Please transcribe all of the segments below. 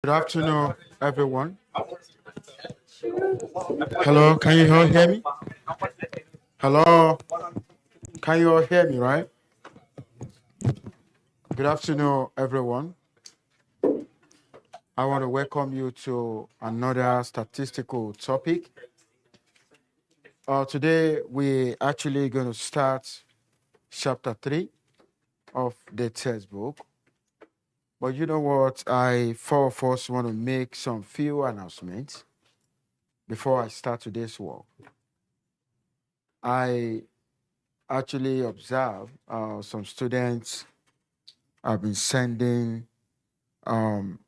Good afternoon, everyone. Hello, can you all hear me? Hello, can you all hear me, right? Good afternoon, everyone. I want to welcome you to another statistical topic. Today, we're actually going to start chapter 3 of the textbook. But you know what? I first want to make some few announcements before I start today's work. I actually observe some students have been sending the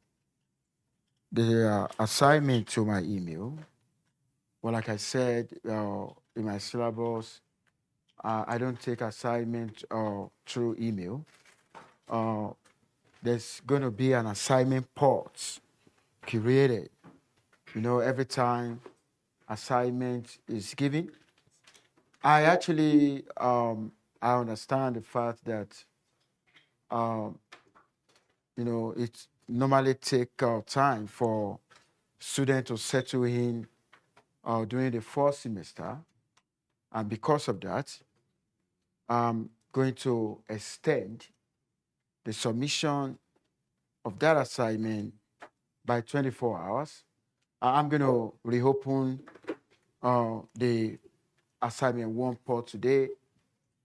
assignment to my email. Well, like I said in my syllabus, I don't take assignment through email. Uh, there's going to be an assignment port created. Every time assignment is given, I actually I understand the fact that um, it normally take time for students to settle in during the first semester, and because of that, I'm going to extend the submission of that assignment by 24 hours. I'm going to reopen the assignment one port today.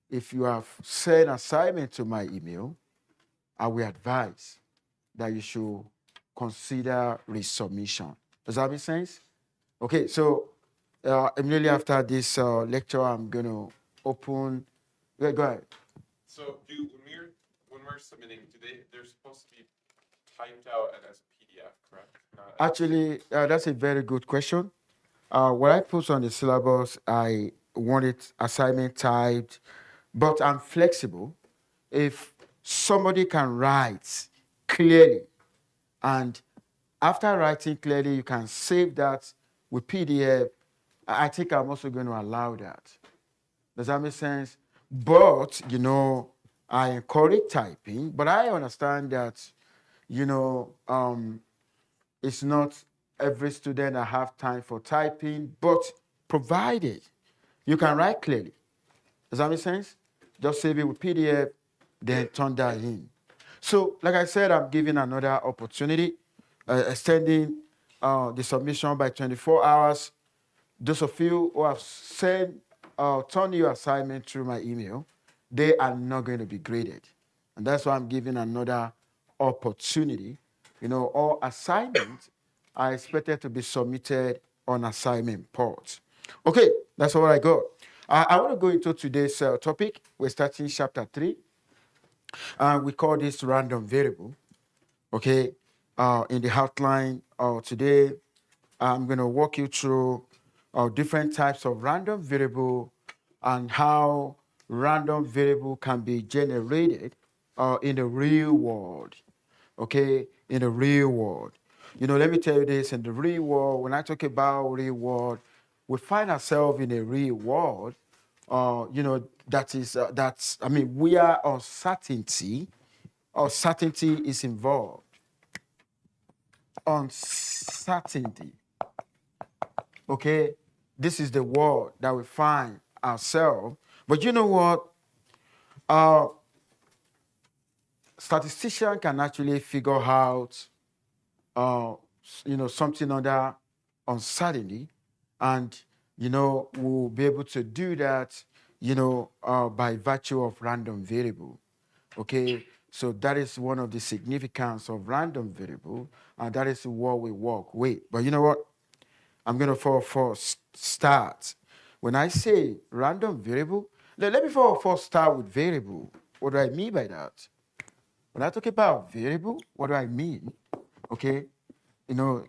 If you have sent assignment to my email, I will advise that you should consider resubmission. Does that make sense? Okay, so immediately after this lecture, I'm going to open. Yeah, go ahead. So when we're submitting, they're supposed to be typed out as a PDF, correct? Actually, that's a very good question. What I put on the syllabus, I want it assignment typed, but I'm flexible. If somebody can write clearly, and after writing clearly, you can save that with PDF, I think I'm also going to allow that. Does that make sense? But, I encourage typing, but I understand that, you know, um, it's not every student that have time for typing, but provided you can write clearly. Does that make sense? Just save it with PDF, then turn that in. So, like I said, I'm giving another opportunity, extending the submission by 24 hours. Those of you who have sent, turned your assignment through my email, they are not going to be graded. And that's why I'm giving another opportunity. All assignments are expected to be submitted on assignment ports. Okay, that's what I got. I want to go into today's topic. We're starting chapter 3. We call this random variable. Okay, in the outline today, I'm going to walk you through different types of random variable and how random variable can be generated in the real world. Okay, in the real world. Let me tell you this, in the real world, when I talk about real world, we find ourselves in a real world, we are uncertainty, uncertainty is involved. Uncertainty. Okay, this is the world that we find ourselves. But you know what? Uh, statistician can actually figure out, something under uncertainty, and we'll be able to do that, by virtue of random variable. Okay, so that is one of the significance of random variable, and that is what we work with. But you know what? I'm going to first start. When I say random variable, let me first start with variable. What do I mean by that? When I talk about variable, what do I mean? Okay,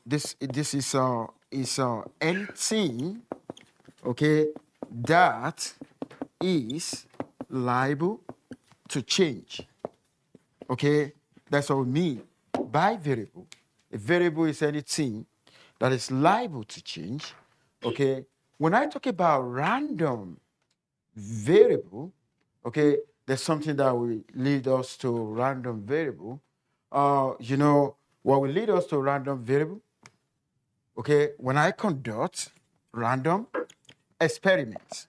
this is anything, okay, that is liable to change. Okay, that's what we mean by variable. A variable is anything that is liable to change. Okay, when I talk about random variable, okay, there's something that will lead us to random variable. what will lead us to a random variable? Okay, when I conduct random experiments.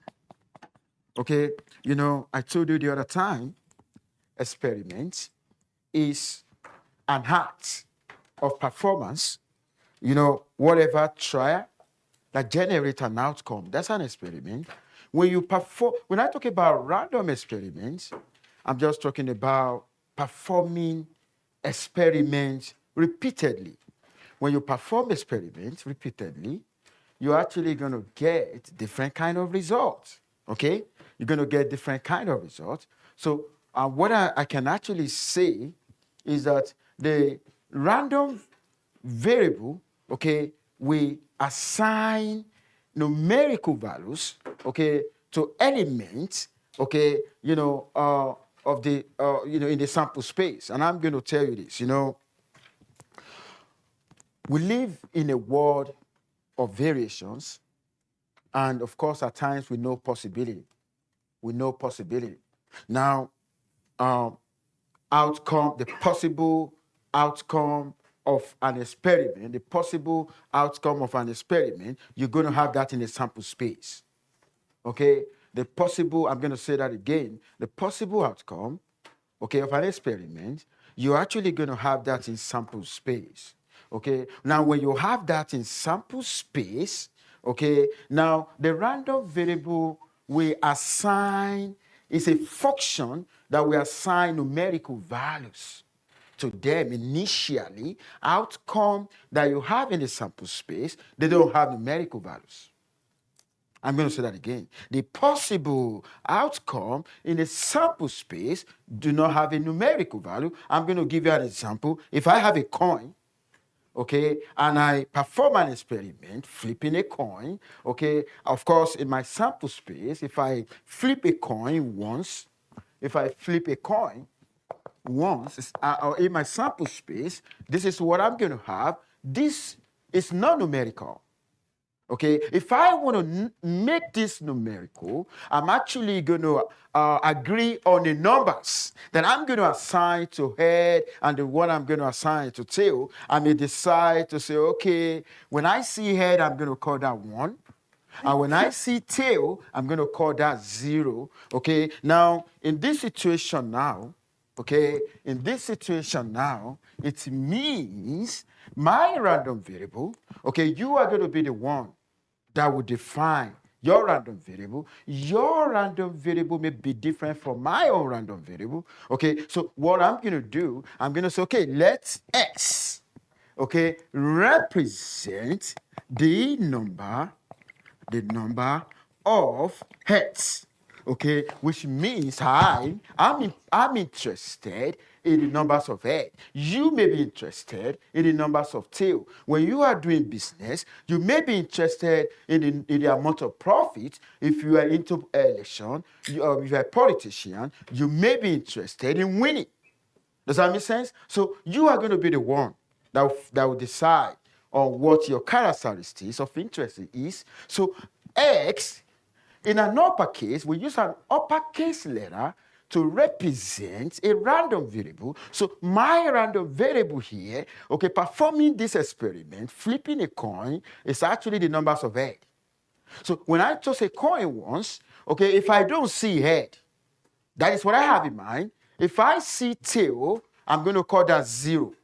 Okay, I told you the other time, experiment is an act of performance, whatever trial that generates an outcome. That's an experiment. When I talk about random experiments, I'm just talking about performing experiments repeatedly. When you perform experiments repeatedly, you're actually going to get different kind of results. Okay, you're going to get different kind of results. So what I can actually say is that the random variable, okay, we assign numerical values, okay, to elements, okay, of the, in the sample space. And I'm going to tell you this, we live in a world of variations, and of course, at times we know possibility. Now, the possible outcome of an experiment, you're going to have that in a sample space. Okay? I'm going to say that again, the possible outcome, okay, of an experiment, you're actually going to have that in sample space. Okay? Now, when you have that in sample space, okay, now the random variable we assign is a function that we assign numerical values to them initially. Outcome that you have in the sample space, they don't have numerical values. I'm going to say that again. The possible outcome in a sample space do not have a numerical value. I'm going to give you an example. If I have a coin, okay, and I perform an experiment, flipping a coin, okay, of course, in my sample space, if I flip a coin once, or in my sample space, this is what I'm going to have. This is not numerical. Okay, if I want to make this numerical, I'm actually going to agree on the numbers that I'm going to assign to head and the one I'm going to assign to tail. I may decide to say, okay, when I see head, I'm going to call that 1. And when I see tail, I'm going to call that 0. Okay, now, in this situation now, it means my random variable, okay, you are going to be the one that will define your random variable. Your random variable may be different from my own random variable. Okay, so what I'm going to do, I'm going to say, okay, let X, okay, represent the number of heads. Okay, which means I'm interested in the numbers of head. You may be interested in the numbers of tail. When you are doing business, you may be interested in the amount of profit. If you are into election, if you are a politician, you may be interested in winning. Does that make sense? So you are going to be the one that will decide on what your characteristics of interest is. So X, in an uppercase, we use an uppercase letter to represent a random variable. So my random variable here, okay, performing this experiment, flipping a coin, is actually the numbers of head. So when I toss a coin once, okay, if I don't see head, that is what I have in mind. If I see tail, I'm going to call that 0.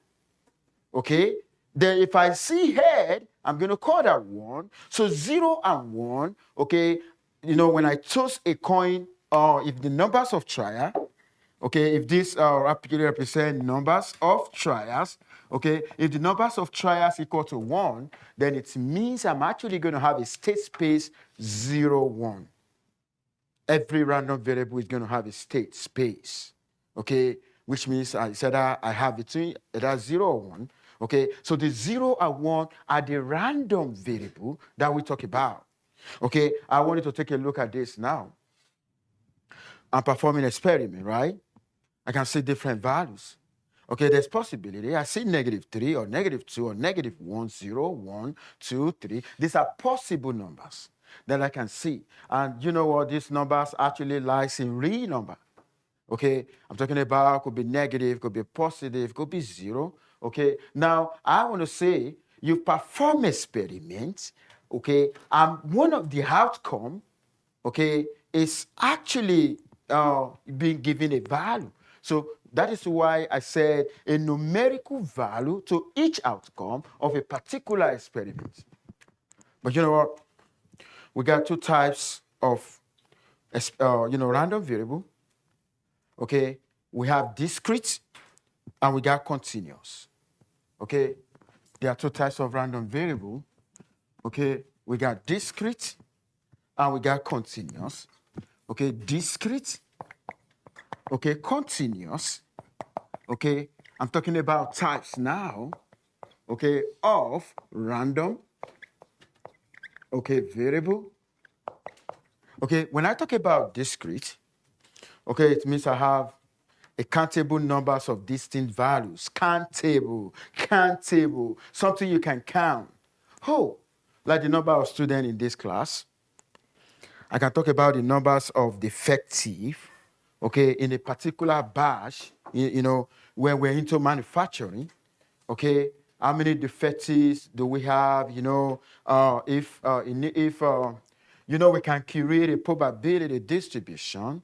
Okay? Then if I see head, I'm going to call that 1. So 0 and 1, okay, when I toss a coin, if the numbers of trial, okay, if this rapidly represent numbers of trials, okay, if the numbers of trials equal to 1, then it means I'm actually going to have a state space 0, 1. Every random variable is going to have a state space, okay, which means I said I have between either 0 or 1. Okay, so the 0 and 1 are the random variable that we talk about. Okay, I want you to take a look at this now. I'm performing an experiment, right? I can see different values. Okay, there's possibility. I see -3 or -2 or -1, 0, 1, 2, 3. These are possible numbers that I can see. And you know what? These numbers actually lies in real number. Okay, I'm talking about could be negative, could be positive, could be 0, Okay. Now, I want to say you perform experiments, okay, and one of the outcome, okay, is actually being given a value. So that is why I said a numerical value to each outcome of a particular experiment. But you know what? We got two types of, random variable. Okay, we have discrete and we got continuous. Okay, there are two types of random variable. Okay, we got discrete and we got continuous. Okay, discrete. Okay, continuous. Okay, I'm talking about types now. Okay, of random. Okay, variable. Okay, when I talk about discrete, okay, it means I have a countable numbers of distinct values. Countable, something you can count. Oh, like the number of students in this class. I can talk about the numbers of defective, okay, in a particular batch, when we're into manufacturing, okay, how many defectives do we have, we can create a probability distribution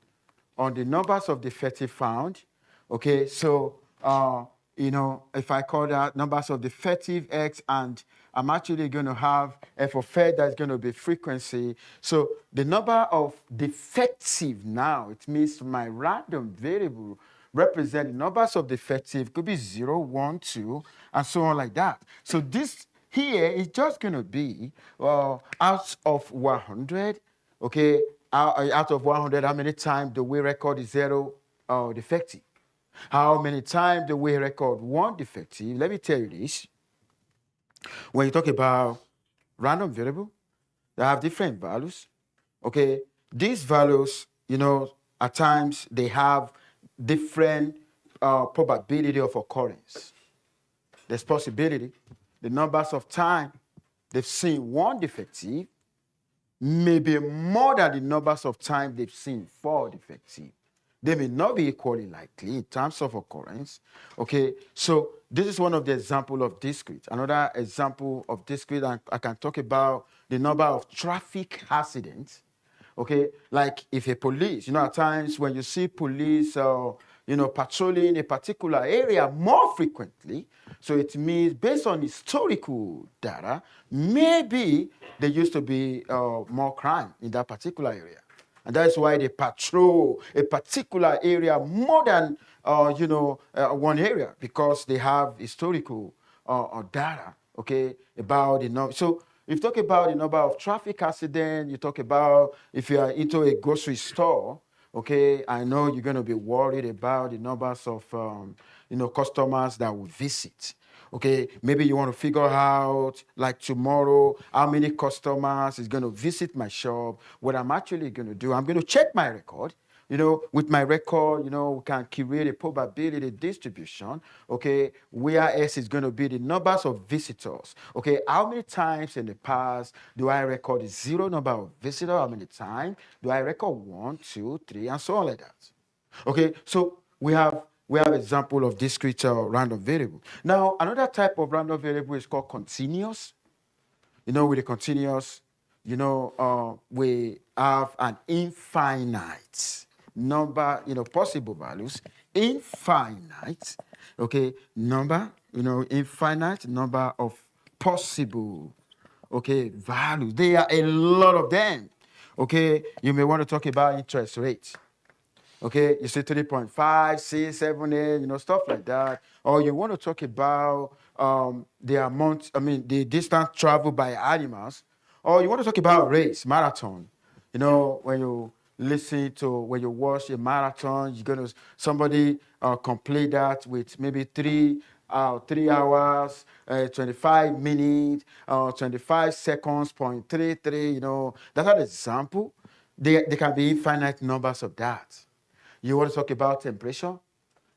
on the numbers of defective found. Okay, so if I call that numbers of defective X, and I'm actually going to have f of X that's going to be frequency. So the number of defective now, it means my random variable represent the numbers of defective, could be 0, 1, 2, and so on like that. So this here is just going to be out of 100, okay, out of 100, how many times do we record 0 defective? How many times do we record 1 defective? Let me tell you this. When you talk about random variable, they have different values. Okay, these values, at times they have different probability of occurrence. There's possibility. The numbers of time they've seen 1 defective may be more than the numbers of time they've seen 4 defective. They may not be equally likely in terms of occurrence. Okay, so this is one of the examples of discrete. Another example of discrete, I can talk about the number of traffic accidents. Okay, like if a police, at times when you see police, patrolling a particular area more frequently, so it means based on historical data, maybe there used to be more crime in that particular area. And that's why they patrol a particular area more than, one area, because they have historical data, okay, about the number. So if you talk about the number of traffic accidents, you talk about if you are into a grocery store, okay, I know you're going to be worried about the numbers of, customers that will visit. Okay, maybe you want to figure out, like tomorrow, how many customers is going to visit my shop. What I'm actually going to do, I'm going to check my record. With my record, we can create a probability distribution, okay, where S is going to be the numbers of visitors. Okay, how many times in the past do I record the 0 number of visitors? How many times do I record 1, 2, 3, and so on like that? Okay, so we have example of discrete random variable. Now, another type of random variable is called continuous. With the continuous, we have an infinite number, possible values, infinite, okay, number, infinite number of possible, okay, values. There are a lot of them. Okay, you may want to talk about interest rates. Okay, you say 3.5, 6, 7, 8, stuff like that. Or you want to talk about the distance traveled by animals. Or you want to talk about race, marathon. When you when you watch a marathon, somebody complete that with maybe 3 hours, 25 minutes, 25 seconds, 0.33, that's an example. There can be infinite numbers of that. You want to talk about temperature?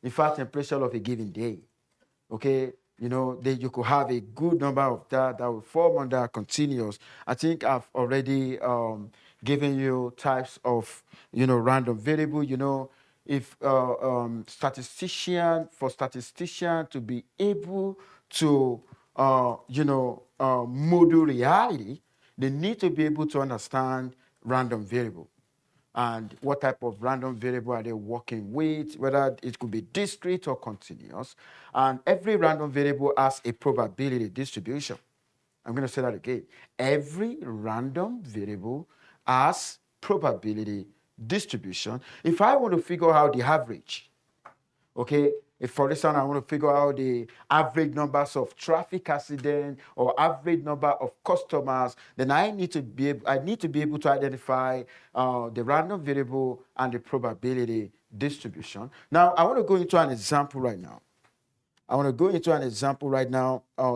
In fact, temperature of a given day. Okay, you could have a good number of that will form under continuous. I think I've already given you types of, random variable. if statistician to be able to model reality, they need to be able to understand random variable and what type of random variable are they working with, whether it could be discrete or continuous. And every random variable has a probability distribution. I'm going to say that again. Every random variable has probability distribution. If I want to figure out the average, okay, if for instance I want to figure out the average numbers of traffic accidents or average number of customers, then I need to be able to identify the random variable and the probability distribution. Now I want to go into an example right now.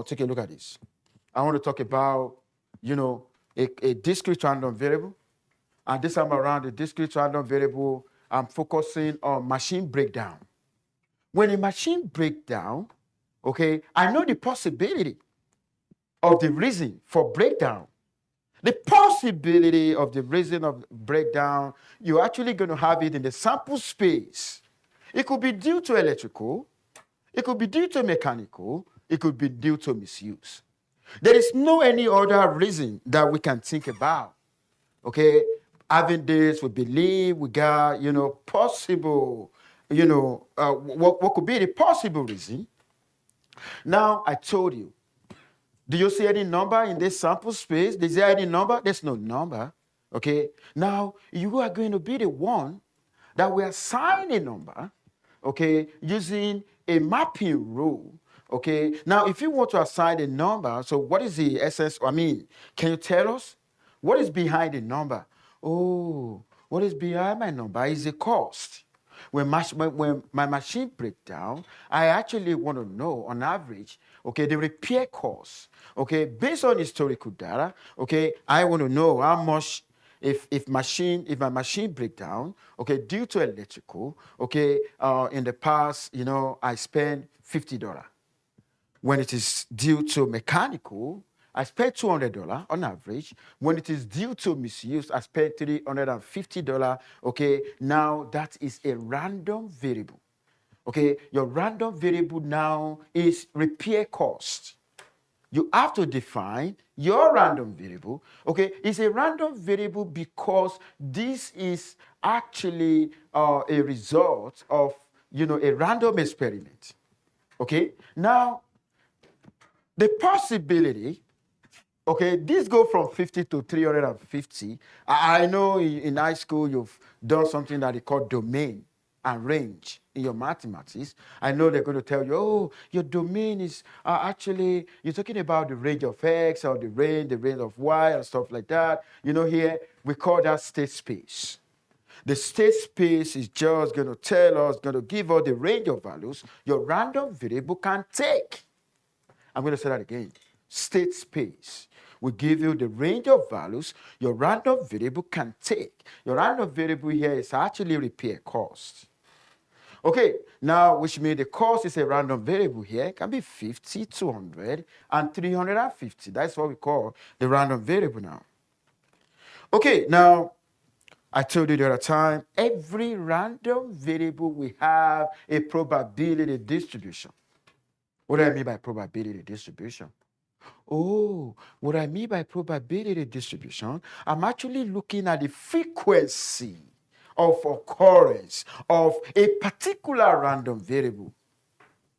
Take a look at this. I want to talk about, a discrete random variable. And this time around, the discrete random variable, I'm focusing on machine breakdown. When a machine breaks down, okay, I know the possibility of the reason for breakdown. The possibility of the reason of breakdown, you're actually going to have it in the sample space. It could be due to electrical, it could be due to mechanical, it could be due to misuse. There is no any other reason that we can think about. Okay, having this, we believe we got, possible, what could be the possible reason? Now, I told you, do you see any number in this sample space? Is there any number? There's no number. Okay, now you are going to be the one that will assign a number, okay, using a mapping rule. Okay, now if you want to assign a number, so what is the essence? Can you tell us what is behind the number? Oh, what is behind my number is the cost. When my machine breaks down, I actually want to know on average, okay, the repair cost. Okay, based on historical data, okay, I want to know how much if my machine break down, okay, due to electrical, okay, in the past, I spent $50. When it is due to mechanical, I spend $200 on average. When it is due to misuse, I spend $350. Okay, now that is a random variable. Okay, your random variable now is repair cost. You have to define your random variable. Okay, it's a random variable because this is actually a result of a random experiment. Okay, now the possibility, okay, this go from 50 to 350. I know in high school you've done something that they call domain and range in your mathematics. I know they're going to tell you, oh, your domain is actually, you're talking about the range of X or the range of Y and stuff like that. Here we call that state space. The state space is just going to tell us, going to give us the range of values your random variable can take. I'm going to say that again. State space will give you the range of values your random variable can take. Your random variable here is actually repair cost. Okay, now which means the cost is a random variable here. It can be 50, 200, and 350. That's what we call the random variable now. Okay, now I told you the other time, every random variable will have a probability distribution. What do I mean by probability distribution? Oh, what I mean by probability distribution, I'm actually looking at the frequency of occurrence of a particular random variable.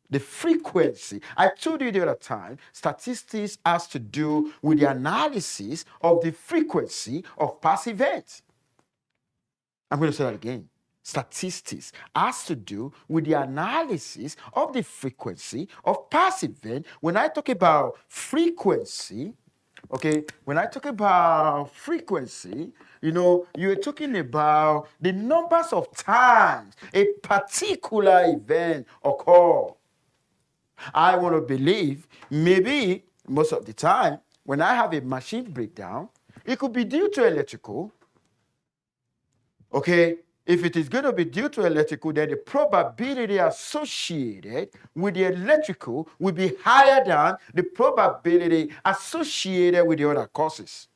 The frequency. I told you the other time, statistics has to do with the analysis of the frequency of past events. I'm going to say that again. Statistics has to do with the analysis of the frequency of past event. When I talk about frequency, okay, when I talk about frequency, you're talking about the numbers of times a particular event occurs. I want to believe maybe most of the time when I have a machine breakdown, it could be due to electrical. Okay, if it is going to be due to electrical, then the probability associated with the electrical will be higher than the probability associated with the other causes.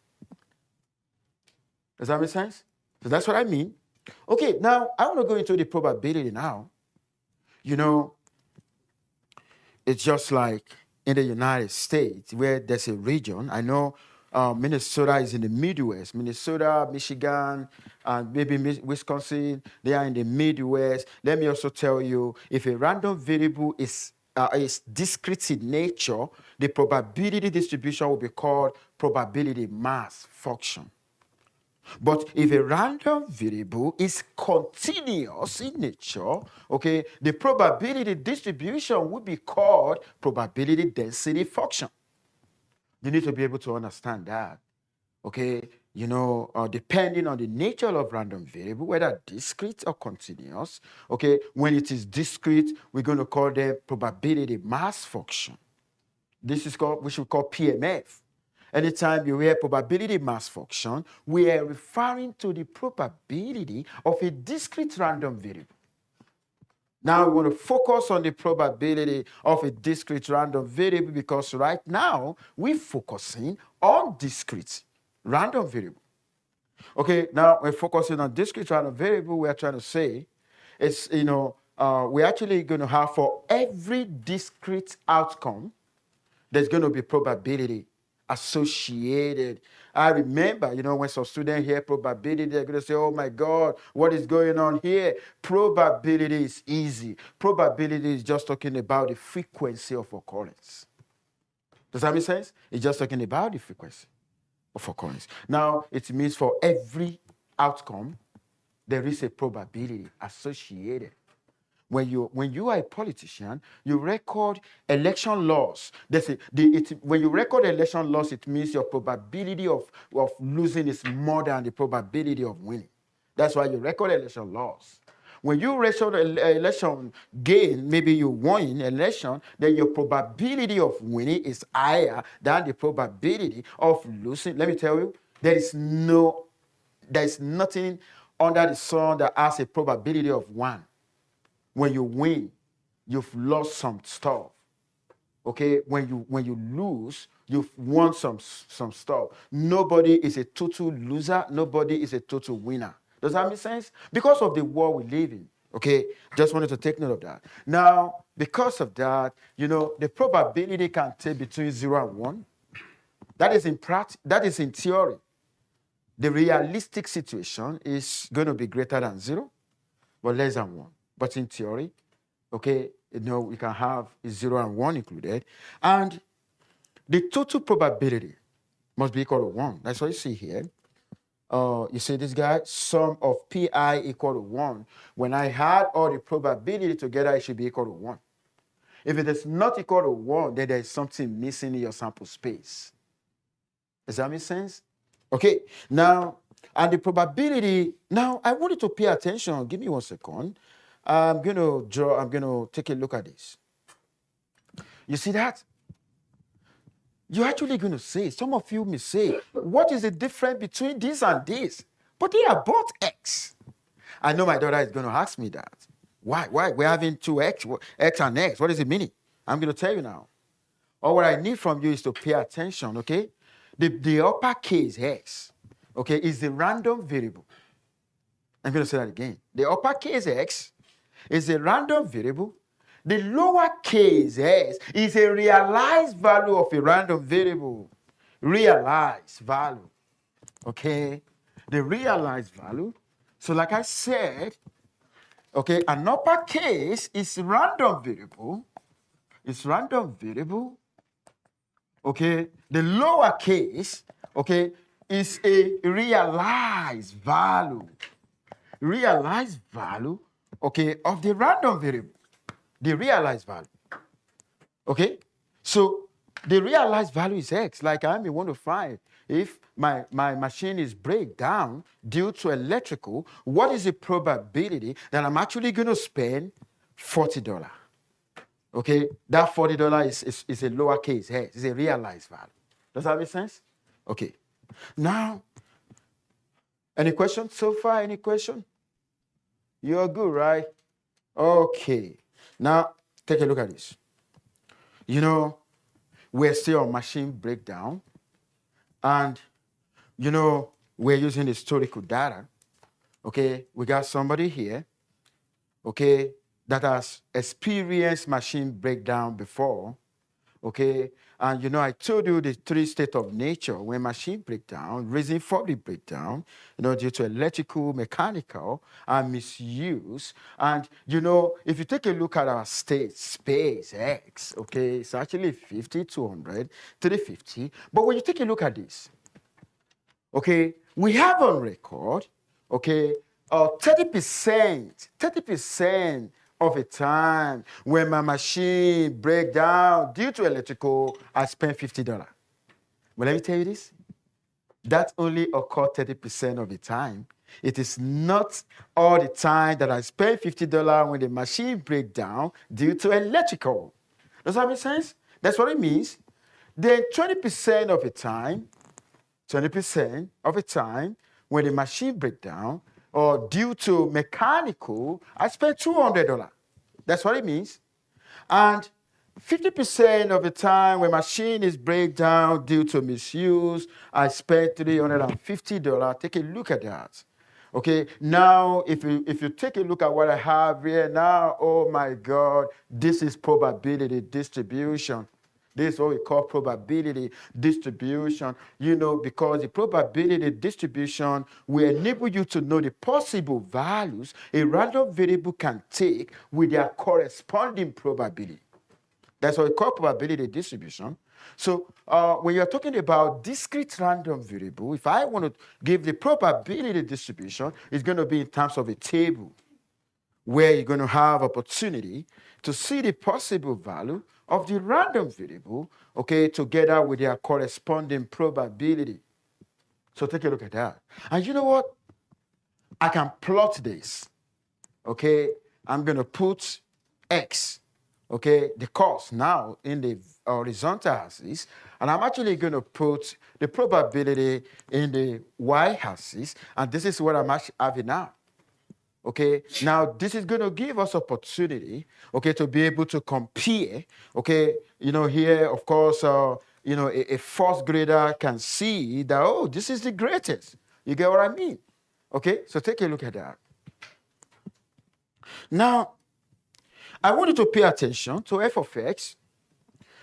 Does that make sense? So that's what I mean. Okay, now I want to go into the probability now. You know, it's just like in the United States where there's a region. I know Minnesota is in the Midwest. Minnesota, Michigan, and maybe Wisconsin, they are in the Midwest. Let me also tell you, if a random variable is discrete in nature, the probability distribution will be called probability mass function. But if a random variable is continuous in nature, okay, the probability distribution would be called probability density function. You need to be able to understand that, okay? Depending on the nature of random variable, whether discrete or continuous, okay, when it is discrete, we're going to call them probability mass function. This is called, we should call PMF. Anytime you hear probability mass function, we are referring to the probability of a discrete random variable. Now we want to focus on the probability of a discrete random variable because right now we're focusing on discrete random variable. Okay, now we're focusing on discrete random variable. We are trying to say it's, we're actually going to have for every discrete outcome, there's going to be probability associated. I remember, when some students hear probability, they're going to say, oh my God, what is going on here? Probability is easy. Probability is just talking about the frequency of occurrence. Does that make sense? It's just talking about the frequency of occurrence. Now, it means for every outcome, there is a probability associated. When you are a politician, you record election loss. When you record election loss, it means your probability of losing is more than the probability of winning. That's why you record election loss. When you record election gain, maybe you won election, then your probability of winning is higher than the probability of losing. Let me tell you, there is nothing under the sun that has a probability of 1. When you win, you've lost some stuff. Okay, when you lose, you've won some stuff. Nobody is a total loser. Nobody is a total winner. Does that make sense? Because of the world we live in. Okay, just wanted to take note of that. Now, because of that, the probability can take between 0 and 1. That is in practice. That is in theory. The realistic situation is going to be greater than 0, but less than 1. But in theory, okay, we can have 0 and 1 included. And the total probability must be equal to 1. That's what you see here. You see this guy, sum of pi equal to 1. When I add all the probability together, it should be equal to 1. If it is not equal to 1, then there is something missing in your sample space. Does that make sense? Okay, now, and the probability, now I want you to pay attention. Give me 1 second. I'm going to take a look at this. You see that? You're actually going to say, some of you may say, what is the difference between this and this? But they are both X. I know my daughter is going to ask me that. Why? We're having 2X, X and X. What does it mean? I'm going to tell you now. All what I need from you is to pay attention, okay? The uppercase X, okay, is the random variable. I'm going to say that again. The uppercase X is a random variable. The lowercase s is a realized value of a random variable. Realized value. Okay? The realized value. So like I said, okay, an uppercase is random variable. It's random variable. Okay? The lowercase, okay, is a realized value. Realized value, okay, of the random variable, the realized value. Okay, so the realized value is X. Like I may want to find if my machine is break down due to electrical, what is the probability that I'm actually going to spend $40? Okay, that $40 is a lowercase X. It's a realized value. Does that make sense? Okay. Now, any questions so far? Any question? You're good, right? Okay. Now, take a look at this. We're still on machine breakdown. And, we're using historical data. Okay, we got somebody here, okay, that has experienced machine breakdown before, okay? And you know, I told you the three states of nature when machine breakdown, reason for the breakdown, you know, due to electrical, mechanical, and misuse. And you know, if you take a look at our state, space, X, okay, it's actually 50, 200, 350. But when you take a look at this, okay, we have on record, okay, 30% of the time when my machine break down due to electrical, I spend $50. But let me tell you this, that only occurs 30% of the time. It is not all the time that I spend $50 when the machine break down due to electrical. Does that make sense? That's what it means. Then 20% of the time, 20% of the time when the machine break down or due to mechanical, I spend $200. That's what it means. And 50% of the time when machine is break down due to misuse, I spend $350. Take a look at that. Okay, now if you take a look at what I have here now, oh my God, this is probability distribution. This is what we call probability distribution, you know, because the probability distribution will enable you to know the possible values a random variable can take with their corresponding probability. That's what we call probability distribution. So when you're talking about discrete random variable, if I want to give the probability distribution, it's going to be in terms of a table where you're going to have opportunity to see the possible value of the random variable, okay, together with their corresponding probability. So take a look at that. And you know what? I can plot this, okay? I'm going to put X, okay, the cost now in the horizontal axis, and I'm actually going to put the probability in the y-axis, and this is what I'm actually having now. Okay, now this is going to give us opportunity, okay, to be able to compare, okay, you know, here, of course, you know, a first grader can see that, oh, this is the greatest. You get what I mean? Okay, so take a look at that. Now, I want you to pay attention to f of x.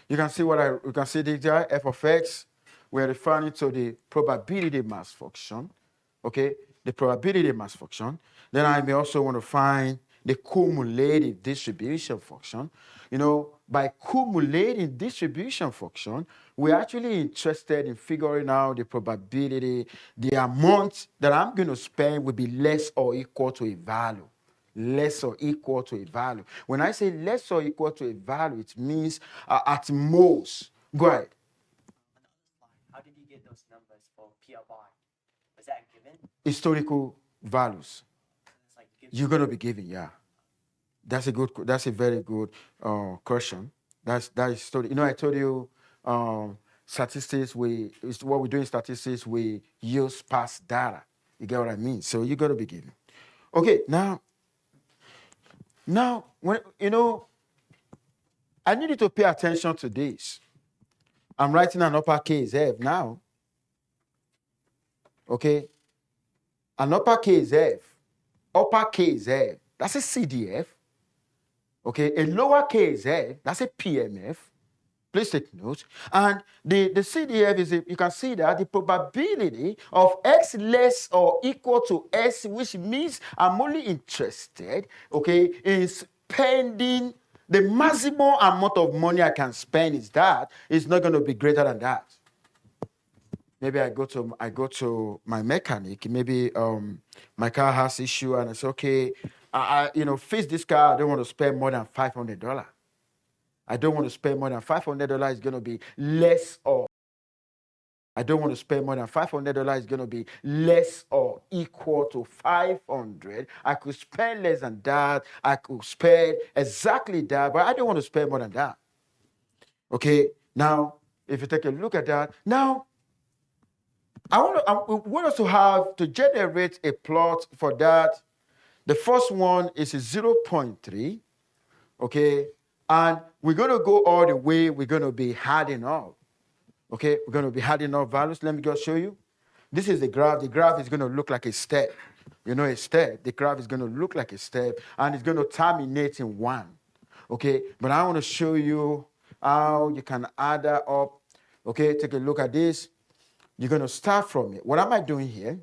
You can see you can see the guy, f of x. We're referring to the probability mass function, okay, the probability mass function. Then I may also want to find the cumulative distribution function. You know, by cumulative distribution function, we're actually interested in figuring out the probability, the amount that I'm going to spend will be less or equal to a value. Less or equal to a value. When I say less or equal to a value, it means at most. Go ahead. How did you get those numbers for P of I? Was that given? Historical values. It's like You're going to be given, yeah. That's a very good question. That is story. You know, I told you statistics, what we do in statistics, we use past data. You get what I mean? So you're going to be given. Okay, now, when you know, I need you to pay attention to this. I'm writing an uppercase F now. Okay? An uppercase F. Uppercase F. That's a CDF. Okay? A lowercase F. That's a PMF. Please take note. And the CDF is, you can see that the probability of X less or equal to S, which means I'm only interested, okay, in spending the maximum amount of money I can spend is that. It's not going to be greater than that. Maybe I go to my mechanic. Maybe my car has issue, and it's okay. I fix this car. I don't want to spend more than $500. I don't want to spend more than $500. It's going to be less or. I don't want to spend more than $500. It's going to be less or equal to 500. I could spend less than that. I could spend exactly that, but I don't want to spend more than that. Okay. Now, if you take a look at that, now I want us to have to generate a plot for that. The first one is a 0.3. Okay. And we're going to go all the way. We're going to be adding up. Okay, we're going to be adding up values. Let me just show you. This is the graph. The graph is going to look like a step. You know, a step. The graph is going to look like a step, and it's going to terminate in 1. Okay, but I want to show you how you can add that up. Okay, take a look at this. You're going to start from it. What am I doing here?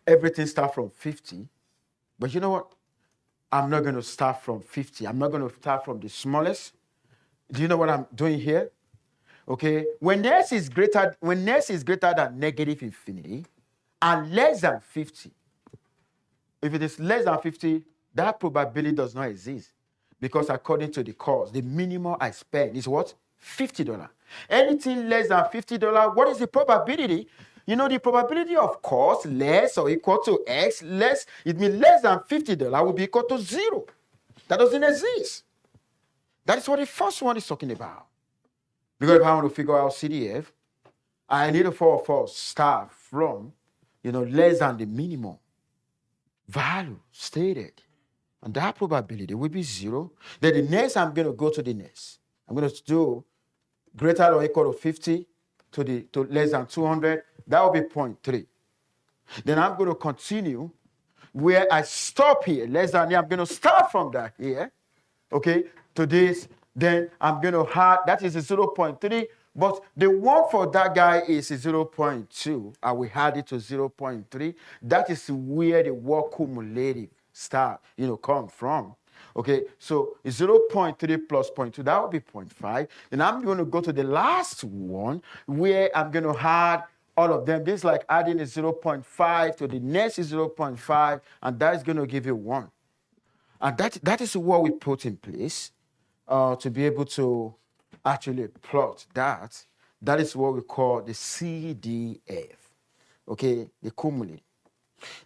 Everything starts from 50. But you know what? I'm not going to start from 50. I'm not going to start from the smallest. Do you know what I'm doing here? Okay, when s is greater than negative infinity and less than 50, if it is less than 50, that probability does not exist, because according to the course, the minimum I spend is what? $50. Anything less than $50, what is the probability? You know, the probability of course less or equal to x, less, it means less than $50 will be equal to 0. That doesn't exist. That is what the first one is talking about. Because if I want to figure out CDF, I need to start from, less than the minimum value stated. And that probability will be 0. Then the next, I'm going to go to the next. I'm going to do greater or equal to 50 to less than 200. That will be 0.3. Then I'm going to continue where I stop here, less than here. I'm going to start from that here, okay, to this. Then I'm going to add, that is a 0.3, but the one for that guy is a 0.2. I will add it to 0.3. That is where the word cumulative come from. Okay, so it's 0.3 plus 0.2, that will be 0.5. Then I'm going to go to the last one where I'm going to add all of them. This is like adding a 0.5 to the next is 0.5, and that is going to give you 1. And that is what we put in place to be able to actually plot that. That is what we call the CDF, okay, the cumulative.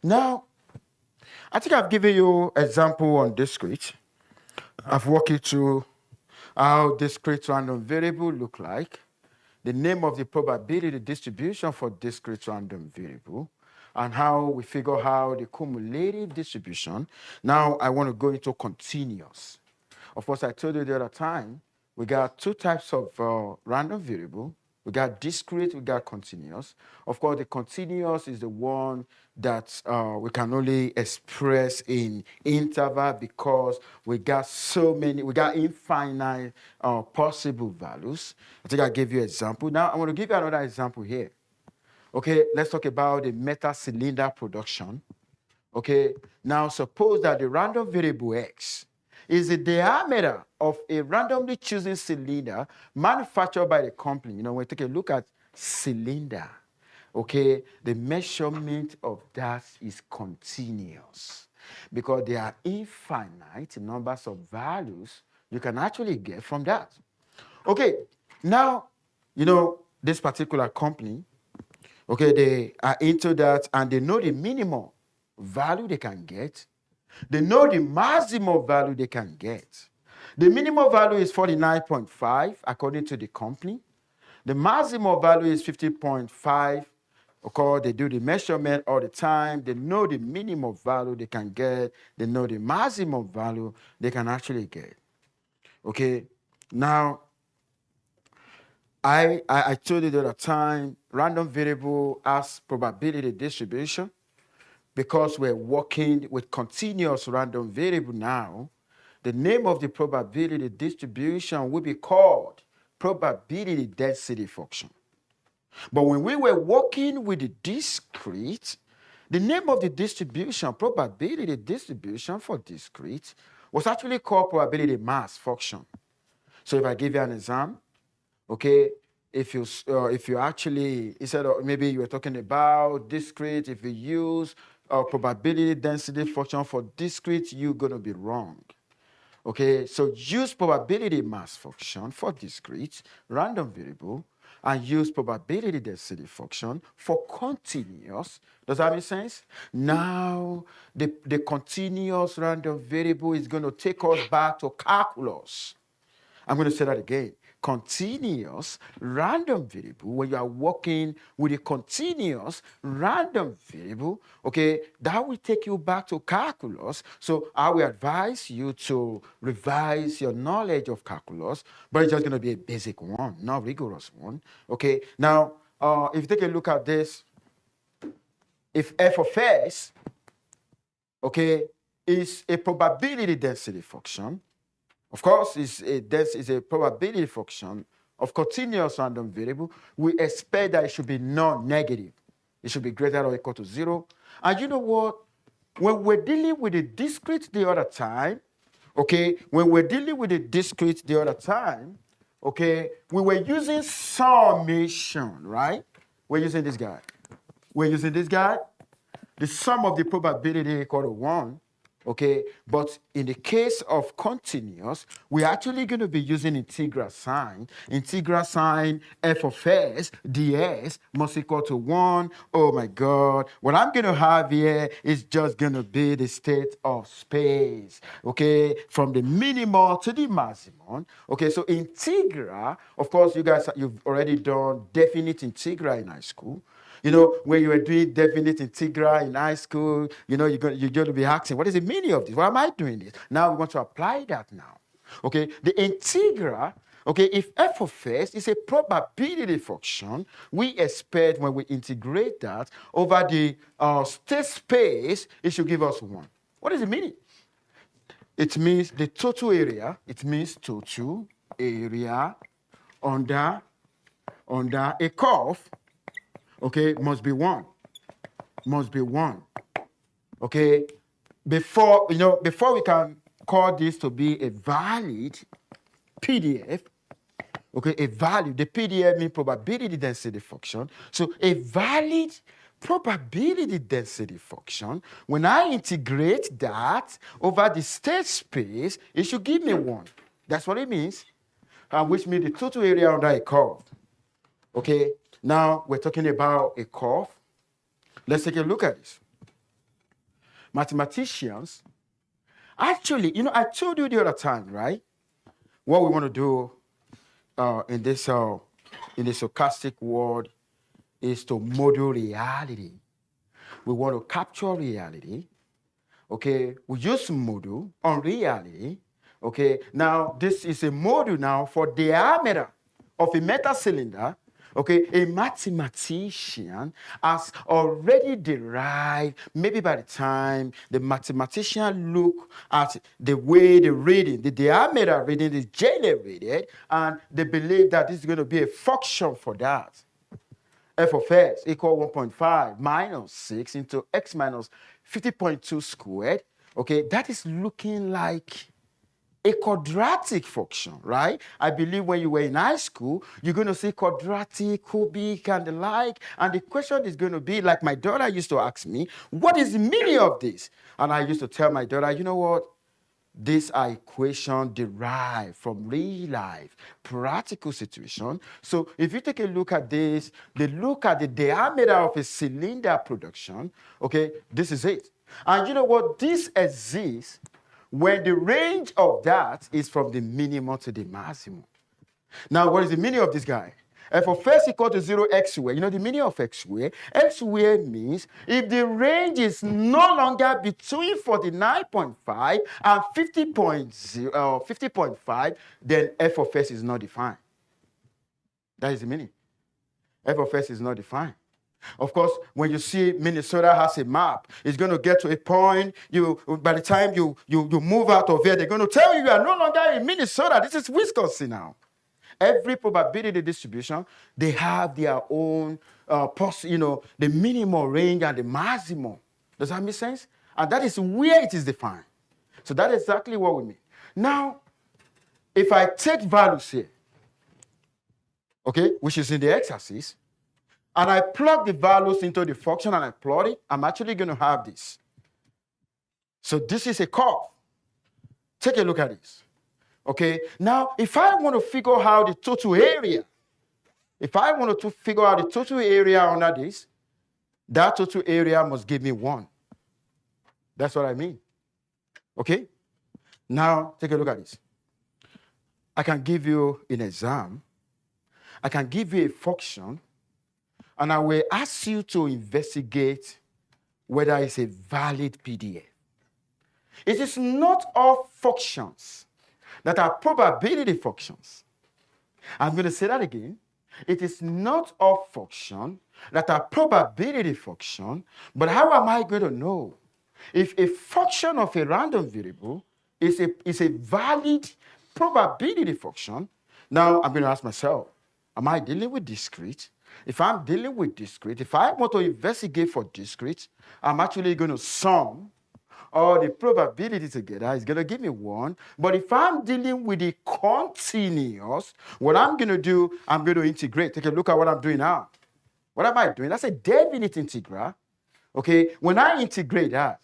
Now, I think I've given you example on discrete. I've walked you through how discrete random variable look like, the name of the probability distribution for discrete random variable, and how we figure out the cumulative distribution. Now I want to go into continuous. Of course, I told you the other time, we got 2 types of random variable. We got discrete, we got continuous. Of course, the continuous is the one that we can only express in interval, because we got infinite possible values. I think I gave you an example. Now, I'm going to give you another example here. Okay, let's talk about the metal cylinder production. Okay, now suppose that the random variable x is the diameter of a randomly chosen cylinder manufactured by the company. When we take a look at cylinder, okay, the measurement of that is continuous, because there are infinite numbers of values you can actually get from that. Okay, now, this particular company, okay, they are into that, and they know the minimum value they can get. They know the maximum value they can get. The minimum value is 49.5 according to the company. The maximum value is 50.5. Of course, they do the measurement all the time. They know the minimum value they can get. They know the maximum value they can actually get. Okay, now, I told you the other time, random variable has probability distribution. Because we're working with continuous random variable now, the name of the probability distribution will be called probability density function. But when we were working with the discrete, the name of the distribution, probability distribution for discrete, was actually called probability mass function. So if I give you an example, okay, if you actually, instead of, maybe you were talking about discrete, if you use probability density function for discrete, you're going to be wrong. Okay, so use probability mass function for discrete random variable, and use probability density function for continuous. Does that make sense? Now, the continuous random variable is going to take us back to calculus. I'm going to say that again. Continuous random variable, when you are working with a continuous random variable, okay, that will take you back to calculus. So I will advise you to revise your knowledge of calculus, but it's just going to be a basic one, not rigorous one. Okay, now if you take a look at this, if f of s, okay, is a probability density function, of course, is a probability function of continuous random variable, we expect that it should be non-negative. It should be greater or equal to 0. And you know what? When we're dealing with a discrete the other time, okay, when we're dealing with a discrete the other time, okay, we were using summation, right? We're using this guy. We're using this guy. The sum of the probability equal to 1, okay? But in the case of continuous, we're actually going to be using integral sign. Integral sign f of s ds must equal to 1. Oh my God. What I'm going to have here is just going to be the state of space, okay? From the minimum to the maximum. Okay, so integral, of course, you've already done definite integral in high school. You know, when you were doing definite integral in high school, you know, you're going to be asking, what is the meaning of this? Why am I doing this? Now we want to apply that now. Okay, the integral, okay, if f of s is a probability function, we expect when we integrate that over the state space, it should give us 1. What does it mean? It means the total area, it means total area under a curve, okay, must be 1. Must be 1. Okay? Before we can call this to be a valid PDF, okay, the PDF means probability density function. So a valid probability density function, when I integrate that over the state space, it should give me 1. That's what it means. Which means the total area under a curve. Okay? Now we're talking about a curve. Let's take a look at this. Mathematicians, actually, you know, I told you the other time, right? What we want to do in this stochastic world is to model reality. We want to capture reality. Okay, we use model on reality. Okay, now this is a model now for diameter of a metal cylinder. Okay, a mathematician has already derived, maybe by the time the mathematician look at the way the diameter reading is generated, and they believe that this is going to be a function for that. F of s equal 1.5 minus 6 into x minus 50.2 squared. Okay, that is looking like a quadratic function, right? I believe when you were in high school, you're going to see quadratic, cubic, and the like. And the question is going to be, like my daughter used to ask me, what is the meaning of this? And I used to tell my daughter, you know what? These are equations derived from real life, practical situation. So if you take a look at this, look at the diameter of a cylinder production, okay, this is it. And you know what? This exists when the range of that is from the minimum to the maximum. Now, what is the meaning of this guy? F of s equal to 0 x squared. You know the meaning of x squared? X squared means if the range is no longer between 49.5 and 50.5, then f of s is not defined. That is the meaning. F of s is not defined. Of course, when you see Minnesota has a map, it's going to get to a point, by the time you move out of here, they're going to tell you are no longer in Minnesota. This is Wisconsin now. Every probability distribution, they have their own, the minimum range and the maximum. Does that make sense? And that is where it is defined. So that is exactly what we mean. Now, if I take values here, okay, which is in the x-axis, and I plug the values into the function and I plot it, I'm actually going to have this. So this is a curve. Take a look at this. Okay, now if I want to figure out the total area, under this, that total area must give me 1. That's what I mean. Okay, now take a look at this. I can give you an exam. I can give you a function, and I will ask you to investigate whether it's a valid PDF. It is not all functions that are probability functions. I'm going to say that again. It is not all function that are probability function, but how am I going to know if a function of a random variable is a valid probability function? Now I'm going to ask myself, am I dealing with discrete? If I'm dealing with discrete, if I want to investigate for discrete, I'm actually going to sum all the probability together. It's going to give me 1. But if I'm dealing with the continuous, what I'm going to do, I'm going to integrate. Take a look at what I'm doing now. What am I doing? That's a definite integral. Okay, when I integrate that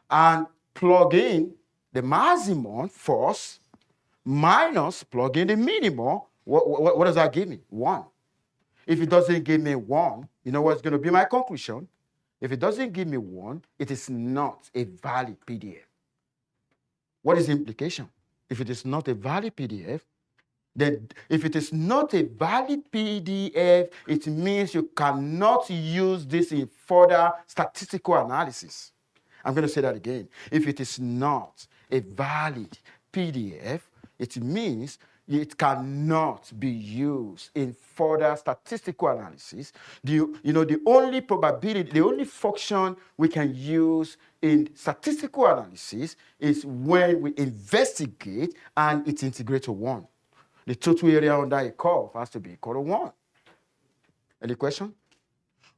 and plug in the maximum force minus plug in the minimum, what does that give me? 1. If it doesn't give me 1, you know what's going to be my conclusion? If it doesn't give me 1, it is not a valid PDF. What is the implication? If it is not a valid PDF, then if it is not a valid PDF, it means you cannot use this in further statistical analysis. I'm going to say that again. If it is not a valid PDF, it means it cannot be used in further statistical analysis. The only probability, the only function we can use in statistical analysis is when we investigate and it integrates to 1. The total area under a curve has to be equal to 1. Any question?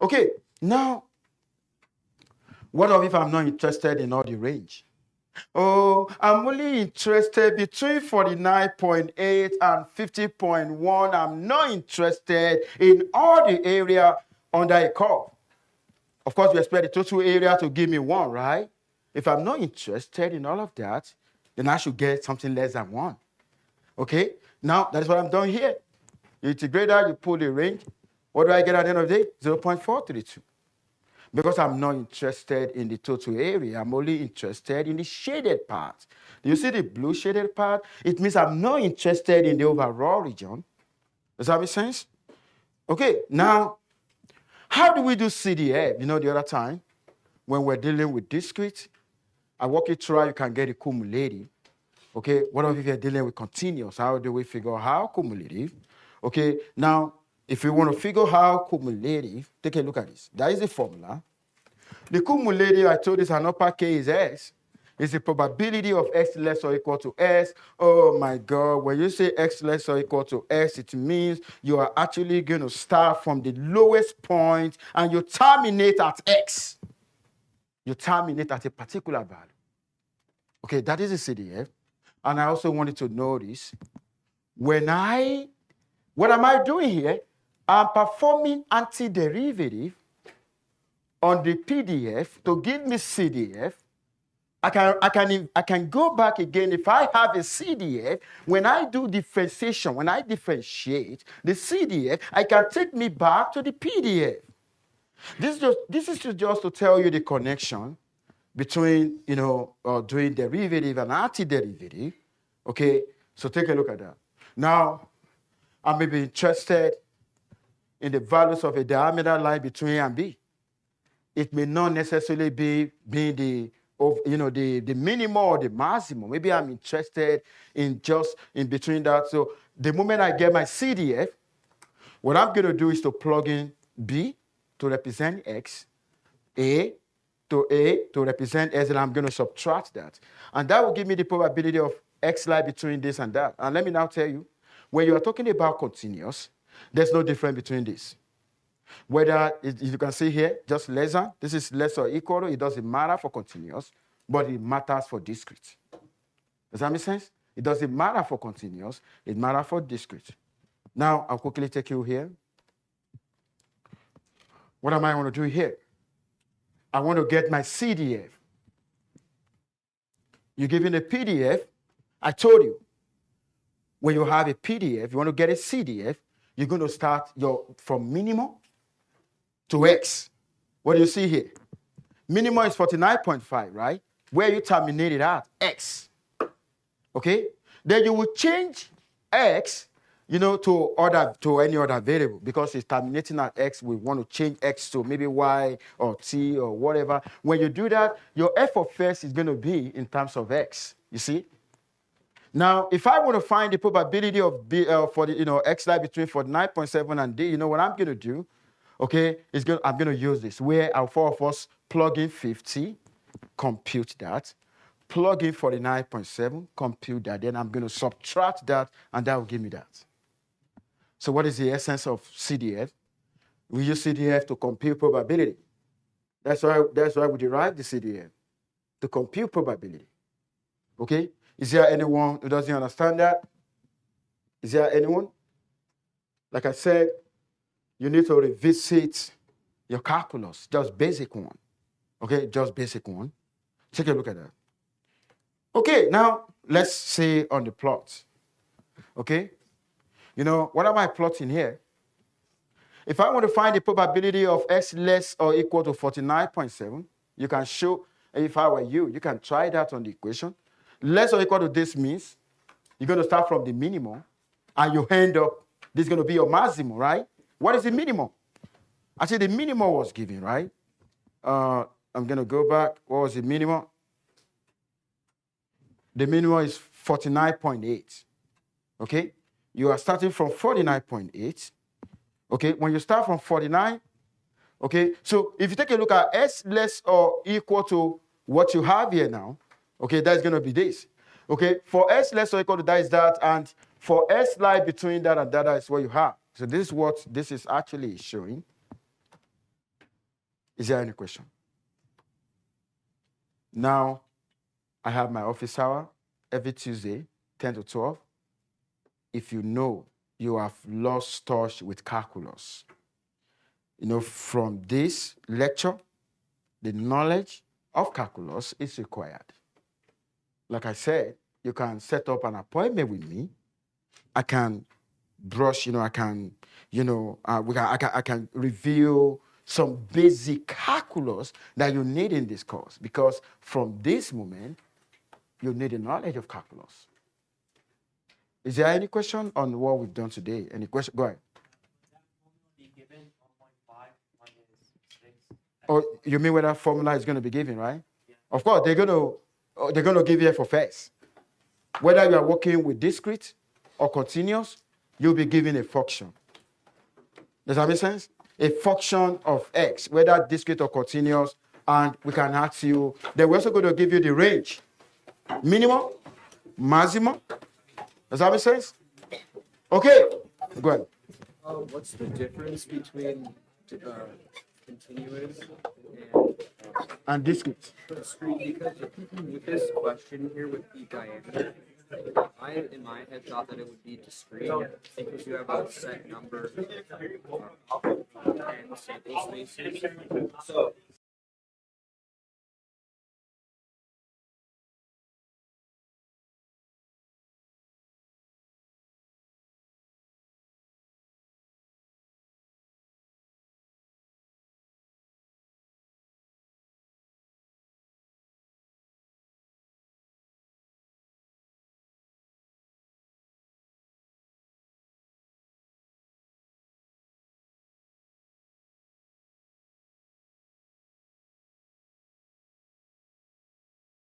Okay, now, what if I'm not interested in all the range? Oh, I'm only interested between 49.8 and 50.1. I'm not interested in all the area under a curve. Of course, we expect the total area to give me 1, right? If I'm not interested in all of that, then I should get something less than 1. Okay? Now, that is what I'm doing here. You integrate that, you pull the range. What do I get at the end of the day? 0.432. Because I'm not interested in the total area, I'm only interested in the shaded part. Do you see the blue shaded part? It means I'm not interested in the overall region. Does that make sense? Okay, now, how do we do CDF? You know, the other time, when we're dealing with discrete, I walk you through how you can get a cumulative. Okay, what if you're dealing with continuous? How do we figure out how cumulative? Okay, now, if we want to figure out cumulative, take a look at this. That is the formula. The cumulative, I told you, is an uppercase S. It's the probability of x less or equal to s. Oh my God, when you say x less or equal to s, it means you are actually going to start from the lowest point and you terminate at x. You terminate at a particular value. Okay, that is a CDF. And I also wanted to notice, what am I doing here? I'm performing antiderivative on the PDF to give me CDF. I can go back again. If I have a CDF, when I do differentiation, when I differentiate the CDF, I can take me back to the PDF. This is just to tell you the connection between, doing derivative and antiderivative. Okay, so take a look at that. Now, I may be interested in the values of a diameter line between A and B. It may not necessarily be being the minimum or the maximum. Maybe I'm interested in just in between that. So the moment I get my CDF, what I'm going to do is to plug in B to represent X, A to represent S, and I'm going to subtract that. And that will give me the probability of X lie between this and that. And let me now tell you, when you are talking about continuous, there's no difference between this. Whether, you can see here, just less than, this is less or equal to, it doesn't matter for continuous, but it matters for discrete. Does that make sense? It doesn't matter for continuous, it matters for discrete. Now, I'll quickly take you here. What am I going to do here? I want to get my CDF. You're given a PDF. I told you, when you have a PDF, you want to get a CDF, you're going to start from minimum to X. What do you see here? Minimum is 49.5, right? Where you terminated at, X. Okay? Then you will change X, to any other variable. Because it's terminating at X, we want to change X to maybe Y or T or whatever. When you do that, your f of S is going to be in terms of X. You see? Now, if I want to find the probability of for the x lie between 49.7 and d, you know what I'm going to do? Okay, I'm going to use this where our four of us plug in 50, compute that, plug in 49.7, compute that, then I'm going to subtract that, and that will give me that. So what is the essence of CDF? We use CDF to compute probability. That's why we derive the CDF, to compute probability. Okay? Is there anyone who doesn't understand that? Is there anyone? Like I said, you need to revisit your calculus, just basic one. Okay, just basic one. Take a look at that. Okay, now let's see on the plot. Okay, you know, what am I plotting here? If I want to find the probability of x less or equal to 49.7, you can show, if I were you can try that on the equation. Less or equal to this means you're going to start from the minimum and you end up, this is going to be your maximum, right? What is the minimum? I said the minimum was given, right? I'm going to go back. What was the minimum? The minimum is 49.8. Okay? You are starting from 49.8. Okay? When you start from 49, okay? So if you take a look at s less or equal to what you have here now, okay, that's going to be this. Okay? For s less or equal to that is that, and for s lie between that and that is what you have. So this is what this is actually showing. Is there any question? Now, I have my office hour every Tuesday, 10 to 12. If you know you have lost touch with calculus, you know, from this lecture, the knowledge of calculus is required. Like I said, you can set up an appointment with me. I can brush, you know, I can reveal some basic calculus that you need in this course, because from this moment, you need a knowledge of calculus. Is there any question on what we've done today? Any question? Go ahead. Be given 1.5, 1 is 6. Oh, you mean whether formula is going to be given, right? Yeah. Of course, they're going to give you for first. Whether you are working with discrete or continuous, you'll be given a function. Does that make sense? A function of x, whether discrete or continuous, and we can ask you, then we're also going to give you the range. Minimum, maximum. Does that make sense? Okay, go ahead. What's the difference between continuous And discrete. discrete? Because with this question here with the diameter, I in my head thought that it would be discrete because you have a set number of n sample spaces. So